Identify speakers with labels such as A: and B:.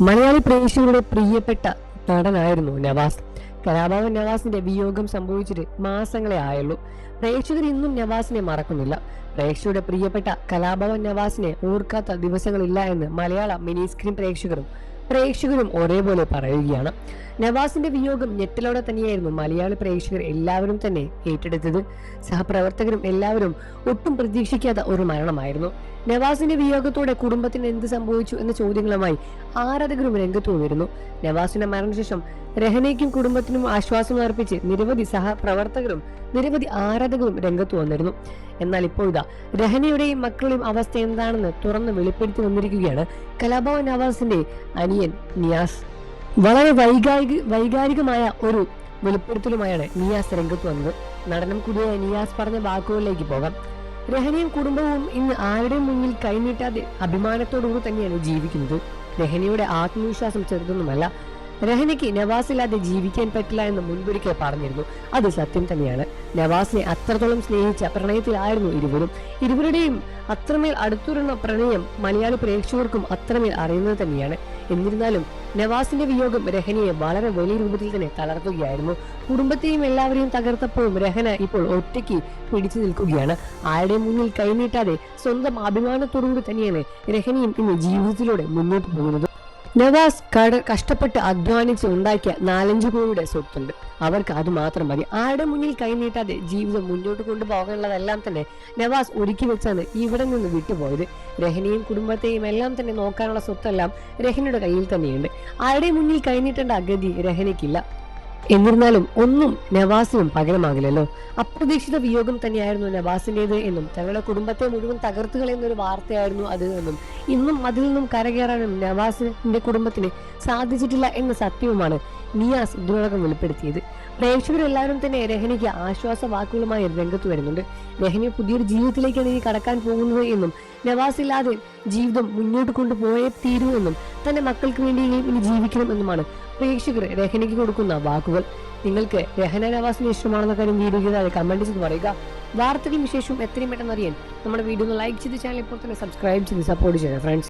A: മലയാളി പ്രേക്ഷകരുടെ പ്രിയപ്പെട്ട നടനായിരുന്നു നവാസ്. കലാഭവൻ നവാസിന്റെ വിയോഗം സംഭവിച്ചിട്ട് മാസങ്ങളെ ആയുള്ളൂ. പ്രേക്ഷകർ ഇന്നും നവാസിനെ മറക്കുന്നില്ല. പ്രേക്ഷകരുടെ പ്രിയപ്പെട്ട കലാഭവൻ നവാസിനെ ഓർക്കാത്ത ദിവസങ്ങളില്ല എന്ന് മലയാള മിനി സ്ക്രീൻ പ്രേക്ഷകരും ഒരേപോലെ പറയുകയാണ്. നവാസിന്റെ വിയോഗം ഞെട്ടലോടെ തന്നെയായിരുന്നു മലയാളി പ്രേക്ഷകർ എല്ലാവരും തന്നെ ഏറ്റെടുത്തത്. സഹപ്രവർത്തകരും എല്ലാവരും ഒട്ടും പ്രതീക്ഷിക്കാത്ത ഒരു മരണമായിരുന്നു. നവാസിന്റെ വിയോഗത്തോടെ കുടുംബത്തിന് എന്ത് സംഭവിച്ചു എന്ന ചോദ്യങ്ങളുമായി ആരാധകരും രംഗത്ത് വന്നിരുന്നു. നവാസിന്റെ മരണശേഷം രഹനയ്ക്കും കുടുംബത്തിനും ആശ്വാസം അർപ്പിച്ച് നിരവധി സഹപ്രവർത്തകരും നിരവധി ആരാധകരും രംഗത്ത് വന്നിരുന്നു. എന്നാൽ ഇപ്പോഴിതാ രഹനയുടെയും മക്കളുടെയും അവസ്ഥ എന്താണെന്ന് തുറന്ന് വെളിപ്പെടുത്തി വന്നിരിക്കുകയാണ് കലാഭവൻ നവാസിന്റെ അനിയൻ നിയാസ്. വളരെ വൈകാരികമായ ഒരു വെളിപ്പെടുത്തലുമായാണ് നിയാസ് രംഗത്ത് വന്നത്. നടനം കൂടിയായ നിയാസ് പറഞ്ഞ വാക്കുകളിലേക്ക് പോകാം. രഹനയും കുടുംബവും ഇന്ന് ആരുടെയും മുന്നിൽ കൈനീട്ടാതെ അഭിമാനത്തോടുകൂടി തന്നെയാണ് ജീവിക്കുന്നത്. രഹനയുടെ ആത്മവിശ്വാസം ചെറുതൊന്നുമല്ല. രഹനയ്ക്ക് നവാസില്ലാതെ ജീവിക്കാൻ പറ്റില്ല എന്ന് മുൻപൊരിക്കൽ പറഞ്ഞിരുന്നു. അത് സത്യം തന്നെയാണ്. നവാസിനെ അത്രത്തോളം സ്നേഹിച്ച പ്രണയത്തിലായിരുന്നു ഇരുവരുടെയും അത്രമേൽ അടുത്തുള്ള പ്രണയം മലയാളി പ്രേക്ഷകർക്കും അത്രമേൽ അറിയുന്നത് തന്നെയാണ്. എന്നിരുന്നാലും നവാസിന്റെ വിയോഗം രഹനയെ വളരെ വലിയ രൂപത്തിൽ തന്നെ തളർത്തുകയായിരുന്നു. കുടുംബത്തെയും എല്ലാവരെയും തകർത്തപ്പോഴും രഹന ഇപ്പോൾ ഒറ്റയ്ക്ക് പിടിച്ചു നിൽക്കുകയാണ്. ആരുടെയും മുന്നിൽ കൈനീട്ടാതെ സ്വന്തം അഭിമാനത്തോടുകൂടി തന്നെയാണ് രഹനയും ഇന്ന് ജീവിതത്തിലൂടെ മുന്നോട്ട് പോകുന്നത്. നവാസ് കഷ്ടപ്പെട്ട് അധ്വാനിച്ച് ഉണ്ടാക്കിയ 4-5 കോടിയുടെ സ്വത്തുണ്ട്. അവർക്ക് അത് മാത്രം മതി. ആരുടെ മുന്നിൽ കൈനീട്ടാതെ ജീവിതം മുന്നോട്ട് കൊണ്ടുപോകാനുള്ളതെല്ലാം തന്നെ നവാസ് ഒരുക്കി വെച്ചാണ് ഇവിടെ നിന്ന് വിട്ടുപോയത്. രഹനയും കുടുംബത്തെയും എല്ലാം തന്നെ നോക്കാനുള്ള സ്വത്തെല്ലാം രഹനയുടെ കയ്യിൽ തന്നെയുണ്ട്. ആരുടെ മുന്നിൽ കൈനീട്ടേണ്ട ഗതി രഹനയ്ക്കില്ല. എന്നിരുന്നാലും ഒന്നും നവാസിനും പകരമാകില്ലല്ലോ. അപ്രതീക്ഷിത വിയോഗം തന്നെയായിരുന്നു നവാസിന്റേത് എന്നും തങ്ങളുടെ കുടുംബത്തെ മുഴുവൻ തകർത്തുകളെന്നൊരു വാർത്തയായിരുന്നു അത് എന്നും ഇന്നും അതിൽ നിന്നും കരകയറാനും നവാസിന്റെ കുടുംബത്തിന് സാധിച്ചിട്ടില്ല എന്ന സത്യവുമാണ് നിയാസ് ഇതിനോടകം വെളിപ്പെടുത്തിയത്. പ്രേക്ഷകരെല്ലാവരും തന്നെ രഹനയ്ക്ക് ആശ്വാസ വാക്കുകളുമായി രംഗത്ത് വരുന്നുണ്ട്. രഹന പുതിയൊരു ജീവിതത്തിലേക്കാണ് ഇനി കടക്കാൻ പോകുന്നത് എന്നും നവാസ് ഇല്ലാതെ ജീവിതം മുന്നോട്ട് കൊണ്ടുപോയേ തീരൂ എന്നും തന്റെ മക്കൾക്ക് വേണ്ടി ഇനി ജീവിക്കണം എന്നുമാണ് പ്രേക്ഷകർ രഹനയ്ക്ക് കൊടുക്കുന്ന വാക്കുകൾ. നിങ്ങൾക്ക് രഹന നവാസിന് ഇഷ്ടമാണെന്ന കാര്യം വീഡിയോ കമന്റ് ചെയ്ത് പറയുക. വാർത്തകളും വിശേഷവും എത്രയും പെട്ടെന്ന് അറിയാൻ നമ്മുടെ വീഡിയോ ഒന്ന് ലൈക്ക് ചെയ്ത് ചാനൽ ഇപ്പോൾ തന്നെ സബ്സ്ക്രൈബ് ചെയ്ത് സപ്പോർട്ട് ചെയ്യുക ഫ്രണ്ട്സ്.